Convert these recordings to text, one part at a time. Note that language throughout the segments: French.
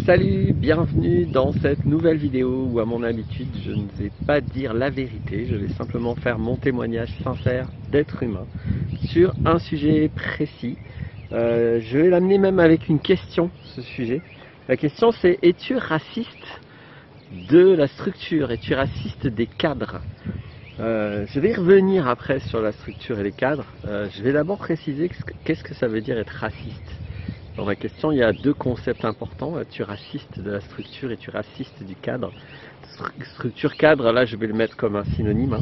Salut, bienvenue dans cette nouvelle vidéo où à mon habitude je ne vais pas dire la vérité, je vais simplement faire mon témoignage sincère d'être humain sur un sujet précis. Je vais l'amener même avec une question, ce sujet. La question c'est: es-tu raciste de la structure? Es-tu raciste des cadres? Je vais y revenir après sur la structure et les cadres. Je vais d'abord préciser qu'est-ce que ça veut dire être raciste. Dans ma question, il y a deux concepts importants. Es-tu raciste de la structure? Es-tu raciste du cadre? Structure, cadre, là je vais le mettre comme un synonyme.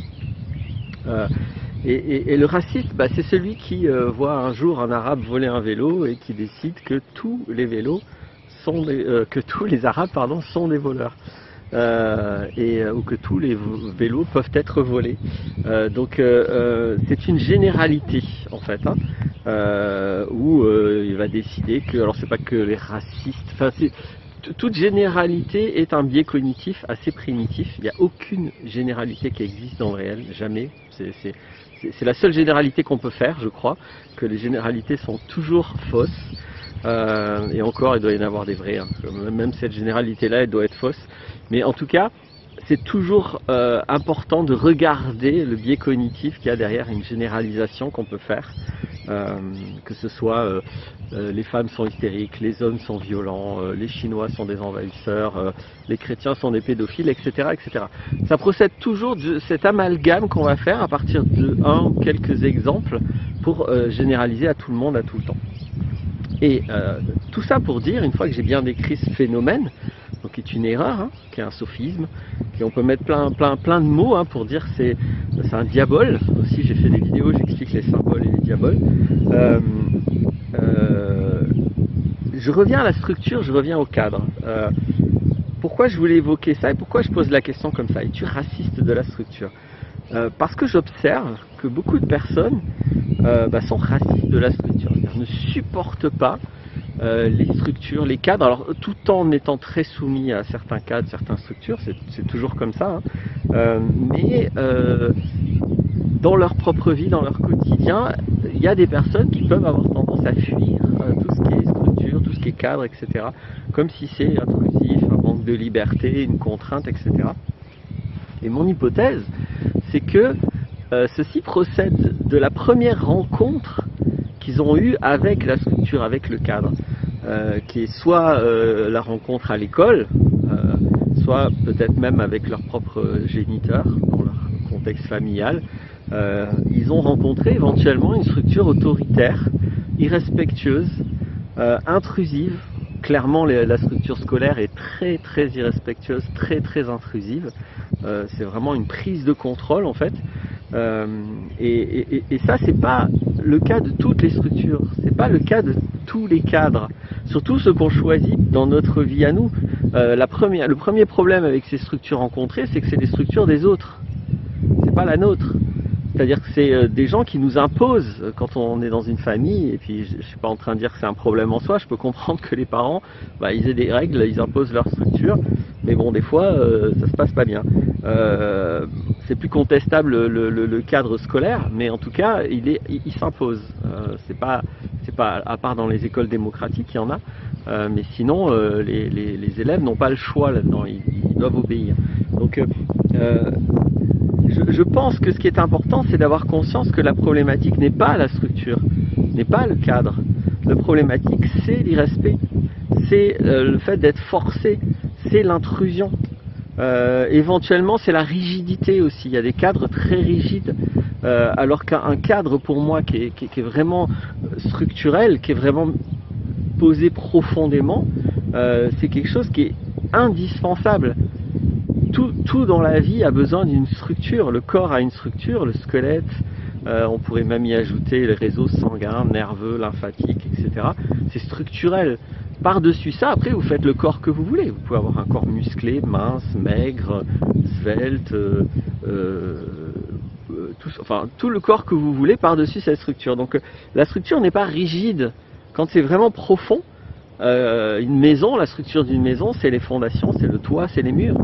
Et le raciste, c'est celui qui voit un jour un arabe voler un vélo et qui décide que tous les vélos sont que tous les arabes sont des voleurs. Ou que tous les vélos peuvent être volés. C'est une généralité en fait, où il va décider que, alors c'est pas que les racistes, toute généralité est un biais cognitif assez primitif. Il n'y a aucune généralité qui existe dans le réel, jamais. C'est la seule généralité qu'on peut faire, je crois, que les généralités sont toujours fausses. Et encore, il doit y en avoir des vraies. Même cette généralité-là, elle doit être fausse. Mais en tout cas, c'est toujours important de regarder le biais cognitif qu'il y a derrière une généralisation qu'on peut faire. Que ce soit les femmes sont hystériques, les hommes sont violents, les Chinois sont des envahisseurs, les chrétiens sont des pédophiles, etc., etc. Ça procède toujours de cet amalgame qu'on va faire à partir de un ou quelques exemples pour généraliser à tout le monde, à tout le temps. Et tout ça pour dire, une fois que j'ai bien décrit ce phénomène, donc qui est une erreur, qui est un sophisme, et on peut mettre plein de mots pour dire c'est un diabole. Aussi j'ai fait des vidéos, j'explique les symboles et les diaboles. Je reviens à la structure, je reviens au cadre. Pourquoi je voulais évoquer ça et pourquoi je pose la question comme ça? Es-tu raciste de la structure? Parce que j'observe que beaucoup de personnes sont racistes de la structure, c'est-à-dire ne supportent pas les structures, les cadres, alors tout en étant très soumis à certains cadres, certaines structures, c'est toujours comme ça, mais dans leur propre vie, dans leur quotidien, il y a des personnes qui peuvent avoir tendance à fuir tout ce qui est structure, tout ce qui est cadre, etc., comme si c'est intrusif, un manque de liberté, une contrainte, etc. Et mon hypothèse, c'est que ceci procède de la première rencontre qu'ils ont eue avec la structure, avec le cadre, qui est soit la rencontre à l'école, soit peut-être même avec leur propre géniteur, dans leur contexte familial. Ils ont rencontré éventuellement une structure autoritaire, irrespectueuse, intrusive. Clairement, la structure scolaire est très très irrespectueuse, très très intrusive. C'est vraiment une prise de contrôle en fait. Et ça, c'est pas le cas de toutes les structures, c'est pas le cas de tous les cadres, surtout ceux qu'on choisit dans notre vie à nous. Le premier problème avec ces structures rencontrées, c'est que c'est des structures des autres, c'est pas la nôtre. C'est-à-dire que c'est des gens qui nous imposent quand on est dans une famille, et puis je suis pas en train de dire que c'est un problème en soi, je peux comprendre que les parents, ils aient des règles, ils imposent leur structure, mais bon, des fois, ça se passe pas bien. C'est plus contestable le cadre scolaire, mais en tout cas, il s'impose. C'est pas, à part dans les écoles démocratiques, il y en a, mais sinon, les élèves n'ont pas le choix là-dedans, ils doivent obéir. Donc, je pense que ce qui est important, c'est d'avoir conscience que la problématique n'est pas la structure, n'est pas le cadre. La problématique, c'est l'irrespect, c'est le fait d'être forcé, c'est l'intrusion. Éventuellement, c'est la rigidité aussi. Il y a des cadres très rigides, alors qu'un cadre, pour moi, qui est vraiment structurel, qui est vraiment posé profondément, c'est quelque chose qui est indispensable. Tout dans la vie a besoin d'une structure. Le corps a une structure, le squelette, on pourrait même y ajouter les réseaux sanguins, nerveux, lymphatiques, etc. C'est structurel. Par-dessus ça, après, vous faites le corps que vous voulez. Vous pouvez avoir un corps musclé, mince, maigre, svelte, tout le corps que vous voulez par-dessus cette structure. Donc la structure n'est pas rigide. Quand c'est vraiment profond, une maison, la structure d'une maison, c'est les fondations, c'est le toit, c'est les murs.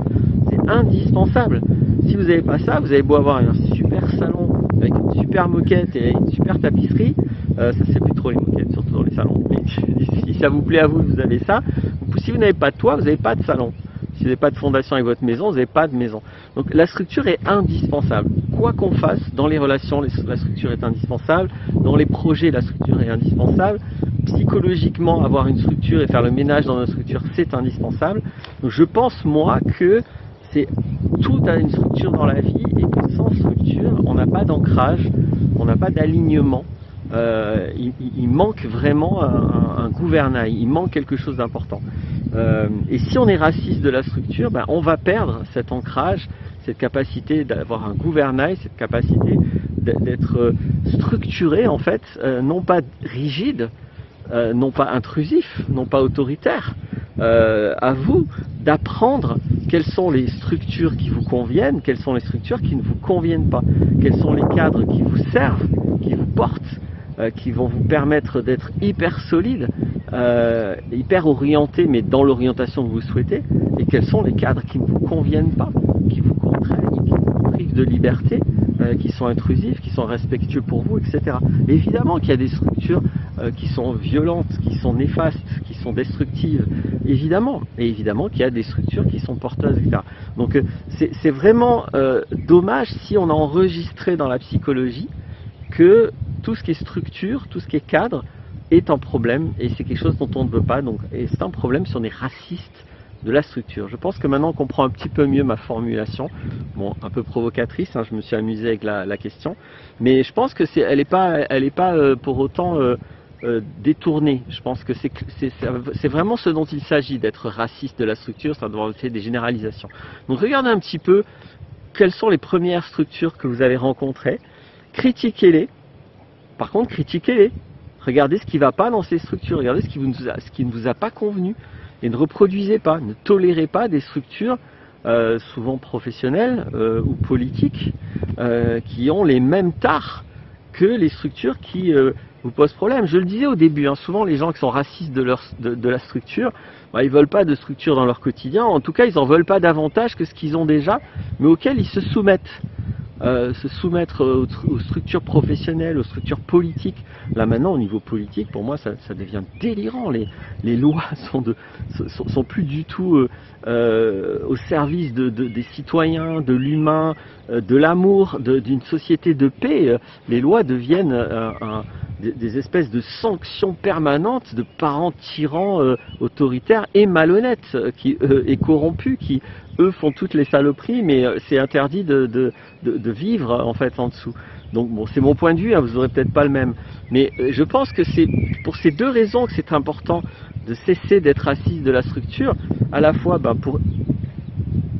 C'est indispensable. Si vous n'avez pas ça, vous avez beau avoir un super salon avec une super moquette et une super tapisserie, ça c'est plus trop les moquettes, surtout dans les salons. Mais si ça vous plaît à vous, vous avez ça. Si vous n'avez pas de toit, vous n'avez pas de salon. Si vous n'avez pas de fondation avec votre maison, vous n'avez pas de maison. Donc la structure est indispensable. Quoi qu'on fasse, dans les relations, la structure est indispensable. Dans les projets, la structure est indispensable. Psychologiquement, avoir une structure et faire le ménage dans notre structure, c'est indispensable. Donc je pense, moi, que c'est tout a une structure dans la vie et que sans structure, on n'a pas d'ancrage, on n'a pas d'alignement. Il manque vraiment un gouvernail, il manque quelque chose d'important. Et si on est raciste de la structure, ben, on va perdre cet ancrage, cette capacité d'avoir un gouvernail, cette capacité d'être structuré en fait, non pas rigide, non pas intrusif, non pas autoritaire. À vous d'apprendre quelles sont les structures qui vous conviennent, quelles sont les structures qui ne vous conviennent pas, quels sont les cadres qui vous servent, qui vous portent, qui vont vous permettre d'être hyper solide, hyper orienté, mais dans l'orientation que vous souhaitez, et quels sont les cadres qui ne vous conviennent pas, qui vous contraignent, qui vous privent de liberté, qui sont intrusifs, qui sont respectueux pour vous, etc. Et évidemment qu'il y a des structures qui sont violentes, qui sont néfastes, qui sont destructives, évidemment. Et évidemment qu'il y a des structures qui sont porteuses, etc. Donc c'est vraiment dommage si on a enregistré dans la psychologie que tout ce qui est structure, tout ce qui est cadre est un problème, et c'est quelque chose dont on ne veut pas. Donc, et c'est un problème si on est raciste de la structure. Je pense que maintenant on comprend un petit peu mieux ma formulation, bon, un peu provocatrice, hein, je me suis amusé avec la question, mais je pense que elle n'est pas pour autant détournée. Je pense que c'est vraiment ce dont il s'agit, d'être raciste de la structure, ça doit être des généralisations. Donc regardez un petit peu quelles sont les premières structures que vous avez rencontrées, critiquez-les, par contre critiquez-les, regardez ce qui ne va pas dans ces structures, regardez ce qui ne vous a pas convenu, et ne reproduisez pas, ne tolérez pas des structures souvent professionnelles ou politiques qui ont les mêmes tares que les structures qui vous posent problème. Je le disais au début, hein, souvent les gens qui sont racistes de la structure, bah, ils ne veulent pas de structure dans leur quotidien, en tout cas ils n'en veulent pas davantage que ce qu'ils ont déjà, mais auxquels ils se soumettent. Se soumettre aux structures professionnelles, aux structures politiques. Là maintenant, au niveau politique, pour moi, ça devient délirant. Les lois sont plus du tout au service des citoyens, de l'humain, de l'amour, d'une société de paix. Les lois deviennent des espèces de sanctions permanentes de parents tyrans, autoritaires et malhonnêtes, et corrompus, qui eux font toutes les saloperies, mais c'est interdit de vivre en fait en dessous. Donc bon, c'est mon point de vue, hein, vous n'aurez peut-être pas le même. Mais je pense que c'est pour ces deux raisons que c'est important de cesser d'être raciste de la structure, à la fois pour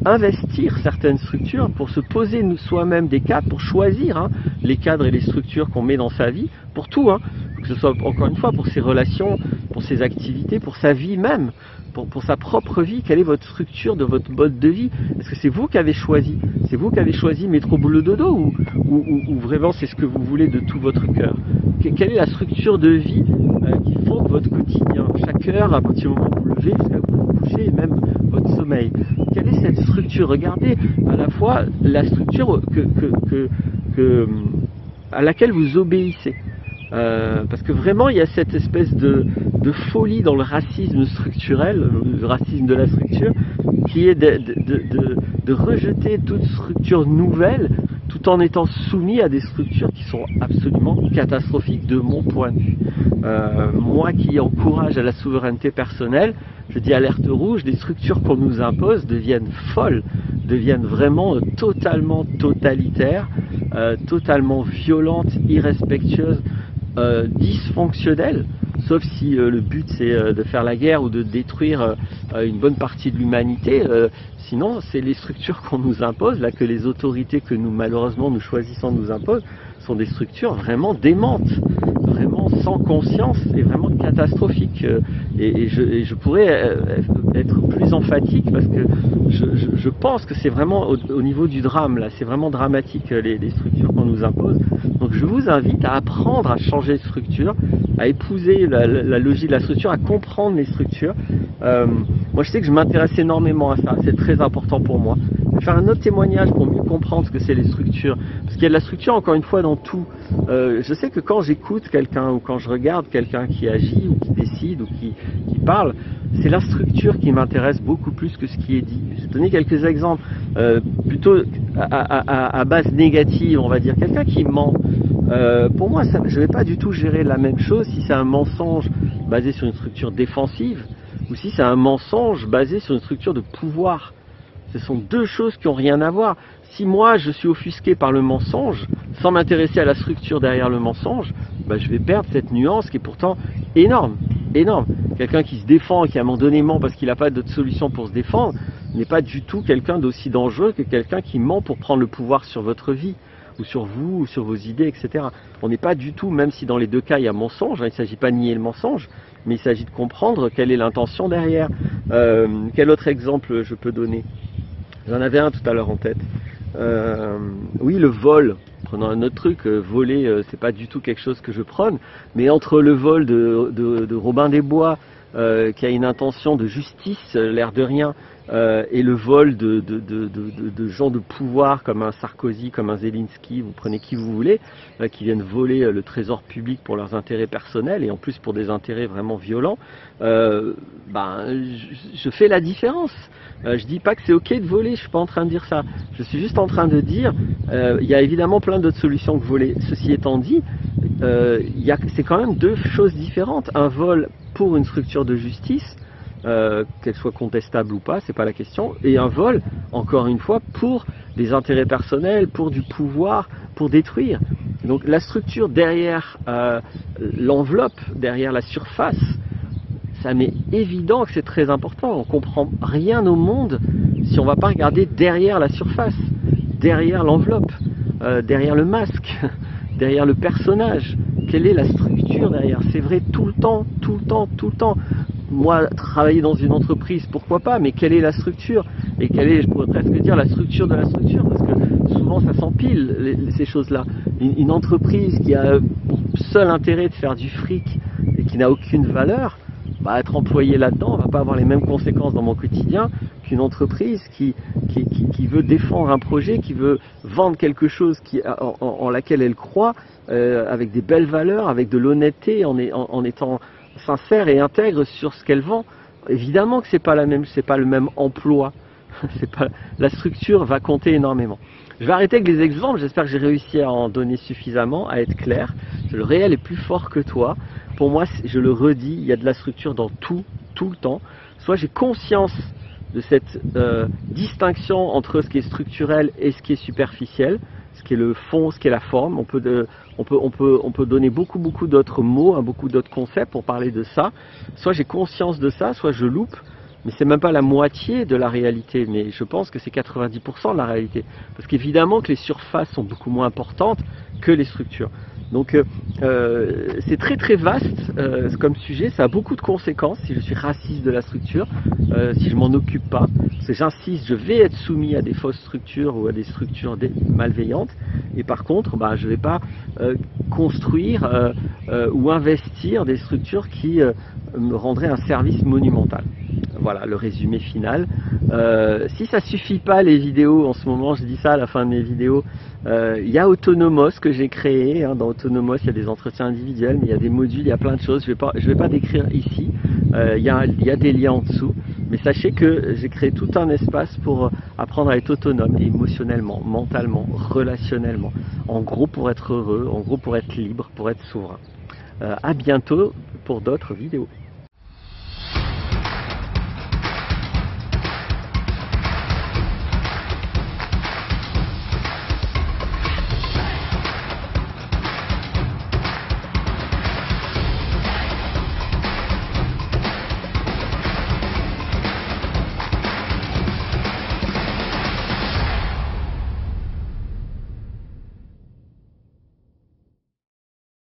investir certaines structures, pour se poser soi-même des cadres, pour choisir les cadres et les structures qu'on met dans sa vie, pour tout, que ce soit encore une fois pour ses relations, pour ses activités, pour sa vie même, pour sa propre vie. Quelle est votre structure de votre mode de vie? Est-ce que c'est vous qui avez choisi? C'est vous qui avez choisi métro boulot dodo, ou vraiment c'est ce que vous voulez de tout votre cœur? Quelle est la structure de vie qui fonde votre quotidien, chaque heure, à partir du moment où vous vous levez jusqu'à où vous vous couchez, et même votre sommeil? Quelle est cette structure? Regardez à la fois la structure à laquelle vous obéissez. Parce que vraiment il y a cette espèce de folie dans le racisme structurel, le racisme de la structure, qui est de rejeter toute structure nouvelle tout en étant soumis à des structures qui sont absolument catastrophiques de mon point de vue. Moi qui encourage à la souveraineté personnelle, je dis alerte rouge, des structures qu'on nous impose deviennent folles, deviennent vraiment totalement totalitaires, totalement violentes, irrespectueuses, dysfonctionnelles, sauf si le but c'est de faire la guerre ou de détruire une bonne partie de l'humanité. Sinon c'est les structures qu'on nous impose, là, que les autorités que nous malheureusement nous choisissons nous imposent, sont des structures vraiment démentes, vraiment sans conscience et vraiment catastrophiques. Et je pourrais être plus emphatique, parce que je pense que c'est vraiment au niveau du drame, là, c'est vraiment dramatique les structures qu'on nous impose. Donc je vous invite à apprendre à changer de structure, à épouser la logique de la structure, à comprendre les structures. Moi je sais que je m'intéresse énormément à ça, c'est très important pour moi. Je vais faire un autre témoignage pour mieux comprendre ce que c'est les structures, parce qu'il y a de la structure encore une fois dans tout. Je sais que quand j'écoute quelqu'un ou quand je regarde quelqu'un qui agit ou qui décide ou qui parle, c'est la structure qui m'intéresse beaucoup plus que ce qui est dit. Je vais donner quelques exemples, plutôt à base négative, on va dire. Quelqu'un qui ment, pour moi, je ne vais pas du tout gérer la même chose si c'est un mensonge basé sur une structure défensive ou si c'est un mensonge basé sur une structure de pouvoir. Ce sont deux choses qui n'ont rien à voir. Si moi je suis offusqué par le mensonge, sans m'intéresser à la structure derrière le mensonge, je vais perdre cette nuance qui est pourtant énorme. Énorme. Quelqu'un qui se défend et qui à un moment donné ment parce qu'il n'a pas d'autre solution pour se défendre, n'est pas du tout quelqu'un d'aussi dangereux que quelqu'un qui ment pour prendre le pouvoir sur votre vie, ou sur vous, ou sur vos idées, etc. On n'est pas du tout, même si dans les deux cas il y a mensonge, il ne s'agit pas de nier le mensonge, mais il s'agit de comprendre quelle est l'intention derrière. Quel autre exemple je peux donner? J'en avais un tout à l'heure en tête. Oui, le vol. Prenons un autre truc, voler, c'est pas du tout quelque chose que je prône, mais entre le vol de Robin des Bois, qui a une intention de justice, l'air de rien, et le vol de gens de pouvoir comme un Sarkozy, comme un Zelensky, vous prenez qui vous voulez, qui viennent voler le trésor public pour leurs intérêts personnels et en plus pour des intérêts vraiment violents, je fais la différence. Je dis pas que c'est ok de voler, je suis pas en train de dire ça. Je suis juste en train de dire, il y a évidemment plein d'autres solutions que voler. Ceci étant dit, c'est quand même deux choses différentes. Un vol pour une structure de justice, qu'elle soit contestable ou pas, c'est pas la question, et un vol, encore une fois, pour des intérêts personnels, pour du pouvoir, pour détruire. Donc la structure derrière l'enveloppe, derrière la surface, ça m'est évident que c'est très important. On comprend rien au monde si on ne va pas regarder derrière la surface, derrière l'enveloppe, derrière le masque, derrière le personnage. Quelle est la structure derrière? C'est vrai tout le temps, tout le temps, tout le temps. Moi, travailler dans une entreprise, pourquoi pas, mais quelle est la structure? Et quelle est, je pourrais presque dire, la structure de la structure? Parce que souvent, ça s'empile, ces choses-là. Une entreprise qui a pour seul intérêt de faire du fric et qui n'a aucune valeur, être employé là-dedans, on ne va pas avoir les mêmes conséquences dans mon quotidien qu'une entreprise qui veut défendre un projet, qui veut vendre quelque chose en laquelle elle croit, avec des belles valeurs, avec de l'honnêteté, en étant sincère et intègre sur ce qu'elle vend. Évidemment que c'est pas le même emploi. La structure va compter énormément. Je vais arrêter avec les exemples, j'espère que j'ai réussi à en donner suffisamment, à être clair. Le réel est plus fort que toi. Pour moi, je le redis, il y a de la structure dans tout le temps. Soit j'ai conscience de cette distinction entre ce qui est structurel et ce qui est superficiel, ce qui est le fond, ce qui est la forme. On peut donner beaucoup d'autres mots, beaucoup d'autres concepts pour parler de ça. Soit j'ai conscience de ça, soit je loupe. Mais c'est même pas la moitié de la réalité, mais je pense que c'est 90% de la réalité. Parce qu'évidemment que les surfaces sont beaucoup moins importantes que les structures. Donc c'est très vaste comme sujet, ça a beaucoup de conséquences si je suis raciste de la structure, si je m'en occupe pas. Parce que j'insiste, je vais être soumis à des fausses structures ou à des structures malveillantes. Et par contre, je vais pas construire ou investir des structures qui me rendraient un service monumental. Voilà le résumé final. Si ça suffit pas les vidéos, en ce moment je dis ça à la fin de mes vidéos, il y a Autonomos que j'ai créé. Dans Autonomos il y a des entretiens individuels, mais il y a des modules, il y a plein de choses. Je vais pas décrire ici. Il y a des liens en dessous. Mais sachez que j'ai créé tout un espace pour apprendre à être autonome, émotionnellement, mentalement, relationnellement. En gros pour être heureux, en gros pour être libre, pour être souverain. À bientôt pour d'autres vidéos.